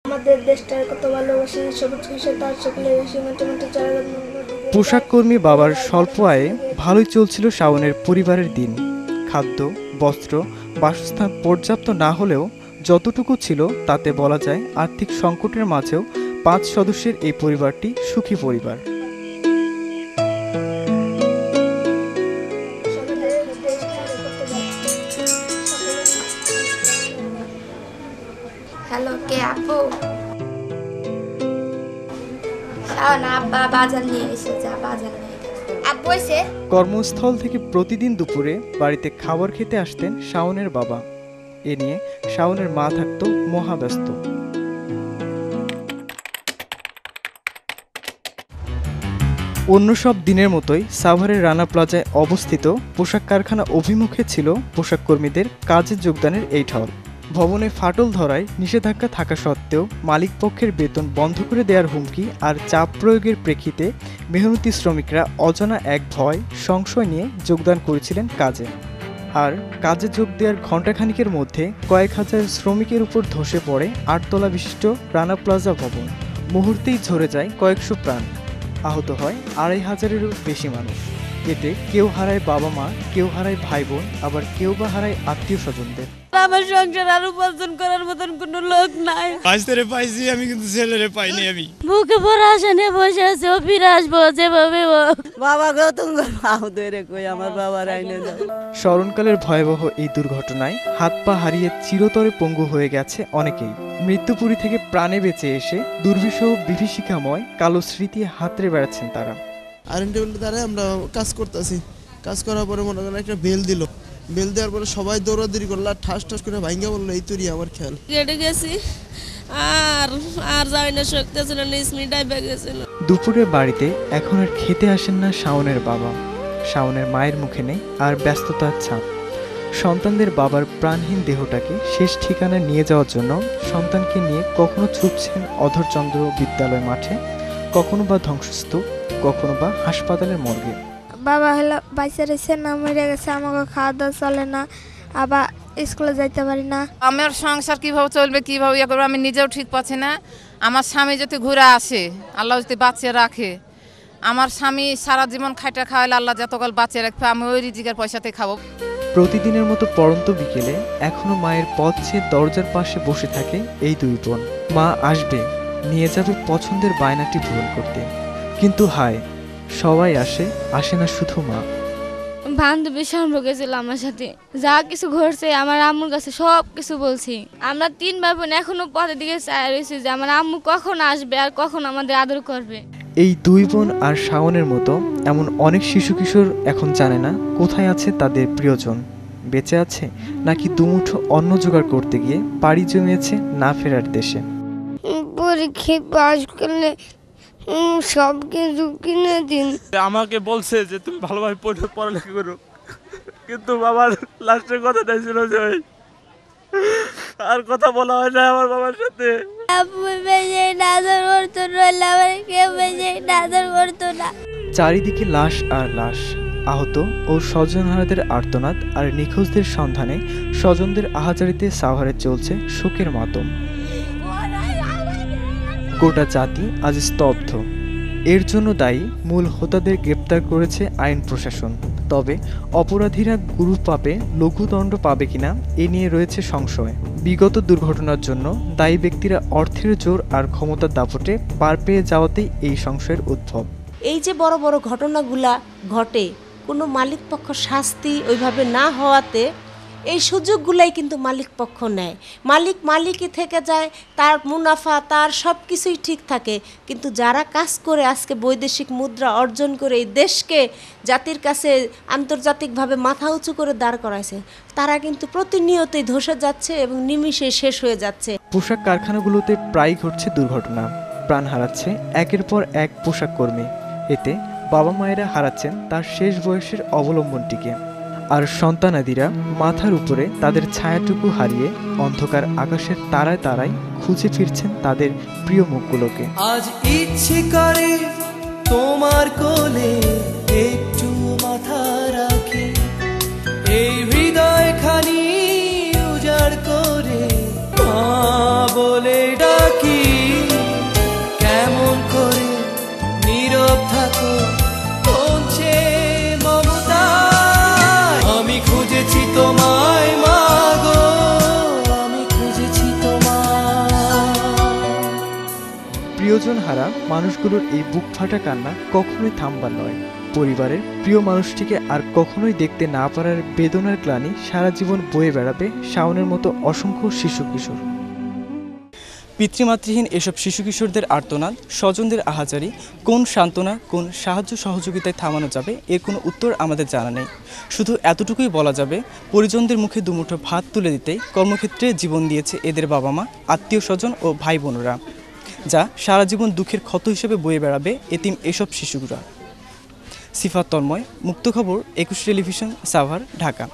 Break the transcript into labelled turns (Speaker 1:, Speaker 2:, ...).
Speaker 1: আমাদের দেশটার কত ভালোবাসি, সবুজ কিশোর তার সকলে বেশি মোটে মোটে চারা।
Speaker 2: পোশাক কর্মী বাবার স্বল্প আয়ে ভালোই চলছিল শাওনের পরিবারের দিন। খাদ্য, বস্ত্র, বাসস্থান পর্যাপ্ত না হলেও যতটুকু ছিল তাতে বলা যায় আর্থিক সংকটের মাঝেও 5 সদস্যের এই পরিবারটি সুখী পরিবার।
Speaker 3: হ্যালো, কে আপু? আব্বা বাজার নিয়ে এসে যা বাজার নিয়ে আপু এসে।
Speaker 2: কর্মস্থল থেকে প্রতিদিন দুপুরে বাড়িতে খাবার খেতে আসতেন শাওনের বাবা। এ নিয়ে শাওনের মা থাকতো মহাব্যস্ত। অন্য সব দিনের মতোই সাভারের রানা প্লাজায় অবস্থিত পোশাক কারখানা অভিমুখে ছিল পোশাক কর্মীদের কাজে যোগদানের এই ঠল। ভবনে ফাটল ধরায় নিষেধাজ্ঞা থাকা সত্ত্বেও মালিক পক্ষের বেতন বন্ধ করে দেওয়ার হুমকি আর চাপ প্রয়োগের প্রেক্ষিতে মেহনতি শ্রমিকরা অজানা এক ভয় সংশয় নিয়ে যোগদান করেছিলেন কাজে। আর কাজে যোগ দেওয়ার ঘণ্টাখানিকের মধ্যে কয়েক হাজার শ্রমিকের উপর ধসে পড়ে 8 তলা বিশিষ্ট রানা প্লাজা ভবন। মুহূর্তেই ঝরে যায় কয়েকশো প্রাণ, আহত হয় 2500-এরও বেশি মানুষ। এতে কেউ হারায় বাবা মা, কেউ হারায় ভাই বোন, আবার কেউ বা হারায় আত্মীয় স্বজনদের।
Speaker 4: আমার সংসার আর উপার্জন করার মতন কোনো লোক নাই।
Speaker 5: পাইছে পাইছি আমি, কিন্তু ছেলেরে পাইনি আমি।
Speaker 4: বুকে পড়া আসে নিয়ে বসে আছে, ও ফিরে আসবো যেভাবে।
Speaker 6: বাবা গো তুমি ধরে কই আমার বাবার আইনে দাও।
Speaker 2: স্মরণকালের ভয়াবহ এই দুর্ঘটনায় হাত পা হারিয়ে চিরতরে পঙ্গু হয়ে গেছে অনেকেই। মৃত্যুপুরী থেকে প্রাণে বেঁচে এসে দুর্বিষহ বিভীষিকাময় কালো স্মৃতি হাতড়ে বেড়াচ্ছেন তারা।
Speaker 7: আরএনটিএল দ্বারা আমরা কাজ করতেছি, কাজ করার পরে মনে করেন একটা বেল দিল, বেল দেওয়ার পরে সবাই দৌড়াদৌড়ি করলো, ঠাস ঠাস করে ভাঙ্গা বললো, এই তৈরি আমার খেয়াল
Speaker 4: কেটে গেছি আর আর যাই না, শক্তি ছিল না, স্মৃতিটাই গেছিল।
Speaker 2: দুপুরের বাড়িতে এখন আর খেতে আসেন না শাওনের বাবা। শাওনের মায়ের মুখে নেই আর ব্যস্ততার ছাপ। সন্তানদের বাবার প্রাণহীন দেহটাকে শেষ ঠিকানায় নিয়ে যাওয়ার জন্য সন্তানকে নিয়ে কখনো ছুটছেন অধরচন্দ্র বিদ্যালয় মাঠে, কখনো বা ধ্বংসস্তূপ, কখনো বা হাসপাতালের মর্গে।
Speaker 1: বাবা হলো বাইসে রয়েছে না, মরে গেছে, আমাকে খাওয়া দাওয়া চলে না, আবার স্কুলে যাইতে পারি না।
Speaker 8: আমার সংসার কিভাবে চলবে, কিভাবে ইয়ে করবো আমি নিজেও ঠিক পাচ্ছি না। আমার স্বামী যদি ঘুরে আসে, আল্লাহ যদি বাঁচিয়ে রাখে, আমার স্বামী সারা জীবন খাইটা খাওয়াইলে আল্লাহ যতকাল বাঁচিয়ে রাখবে, আমি ওই রিজিকের পয়সাতে খাবো।
Speaker 2: প্রতিদিনের মতো পড়ন্ত বিকেলে এখনো মায়ের পথ চেয়ে দরজার পাশে বসে থাকে এই দুই বোন। মা আসবে, নিয়ে যাবে পছন্দের বায়নাটি পূরণ করতে। কিন্তু হায়, সবাই আসে না শুধু মা।
Speaker 4: বান্ধবী সম্পর্কে ছিল আমার সাথে, যা কিছু ঘটছে আমার আম্মুর কাছে সব কিছু বলছি। আমরা 3 ভাই বোন এখনো পথের দিকে চাই রয়েছি যে আমার আম্মু কখন আসবে আর কখন আমাদের আদর করবে।
Speaker 2: এই দুই বোন আর শাওনের মতো এমন অনেক শিশু কিশোর এখন জানে না কোথায় আছে তাদের প্রিয়জন। বেঁচে আছে নাকি দুমুঠো অন্ন জোগাড় করতে গিয়ে পাড়ি জমিয়েছে না ফেরার দেশে।
Speaker 1: পরীক্ষায় পাশ করলে সব কিছু কিনে দিন।
Speaker 5: আমাকে বলছে যে তুমি ভালোভাবে পড়ালেখা করো, কিন্তু বাবার লাস্টের কথাটাই ছিল যে আর কথা বলা হয় না আমার বাবার সাথে।
Speaker 2: চারিদিকে লাশ আর লাশ, আহত ও স্বজনহারাদের আর্তনাদ আর নিখোঁজদের সন্ধানে স্বজনদের আহাজারিতে সাভারে চলছে শোকের মাতম। গোটা জাতি আজ স্তব্ধ। এর জন্য দায়ী মূল হোতাদের গ্রেপ্তার করেছে আইন প্রশাসন। তবে অপরাধীরা গুরু পাপে লঘুদণ্ড পাবে কিনা এ নিয়ে রয়েছে সংশয়। বিগত দুর্ঘটনার জন্য দায়ী ব্যক্তিরা অর্থের জোর আর ক্ষমতার দাপটে পার পেয়ে যাওয়াতেই এই সংশয়ের উদ্ভব।
Speaker 6: এই যে বড় বড় ঘটনাগুলা ঘটে, কোনো মালিক পক্ষ শাস্তি ওইভাবে না হওয়াতে এই সুযোগগুলাই কিন্তু মালিক পক্ষ নেয়। মালিকই থেকে যায়, তার মুনাফা তার সব কিছুই ঠিক থাকে, কিন্তু যারা কাজ করে আজকে বৈদেশিক মুদ্রা অর্জন করে এই দেশকে জাতির কাছে আন্তর্জাতিকভাবে মাথা উঁচু করে দাঁড় করাইছে, তারা কিন্তু প্রতিনিয়তই ধসে যাচ্ছে এবং নিমিষে শেষ হয়ে যাচ্ছে।
Speaker 2: পোশাক কারখানাগুলোতে প্রায় ঘটছে দুর্ঘটনা। প্রাণ হারাচ্ছে একের পর এক পোশাক কর্মী। এতে বাবা মায়েরা হারাচ্ছেন তার শেষ বয়সের অবলম্বনটিকে, আর সন্তানাদিরা মাথার উপরে তাদের ছায়াটুকু হারিয়ে অন্ধকার আকাশের তারায় তারায় খুঁজে ফিরছেন তাদের প্রিয় মুখগুলোকে।
Speaker 9: আজ ইচ্ছে করে তোমার কোলে একটু মাথা রাখি, এই হৃদয় খানি উজাড় করে মা বলে ডাকি।
Speaker 2: প্রিয়জন হারা মানুষগুলোর এই বুক ফাটা কান্না কখনোই থামবার নয়। পরিবারের প্রিয় মানুষটিকে আর কখনোই দেখতে না পারার বেদনার গ্লানি সারা জীবন বয়ে বেড়াবে শাওনের মতো অসংখ্য শিশু কিশোর। পিতৃমাতৃহীন এসব শিশু কিশোরদের আর্তনাদ, স্বজনদের আহাজারি কোন সান্ত্বনা, কোন সাহায্য সহযোগিতায় থামানো যাবে এর কোনো উত্তর আমাদের জানা নেই। শুধু এতটুকুই বলা যাবে, পরিজনদের মুখে দুমুঠো ভাত তুলে দিতেই কর্মক্ষেত্রে জীবন দিয়েছে এদের বাবা মা, আত্মীয় স্বজন ও ভাই বোনেরা, যা সারা জীবন দুঃখের ক্ষত হিসেবে বয়ে বেড়াবে এতিম এসব শিশুরা। সিফাত তন্ময়, মুক্ত খবর, 21 টেলিভিশন, সাভার, ঢাকা।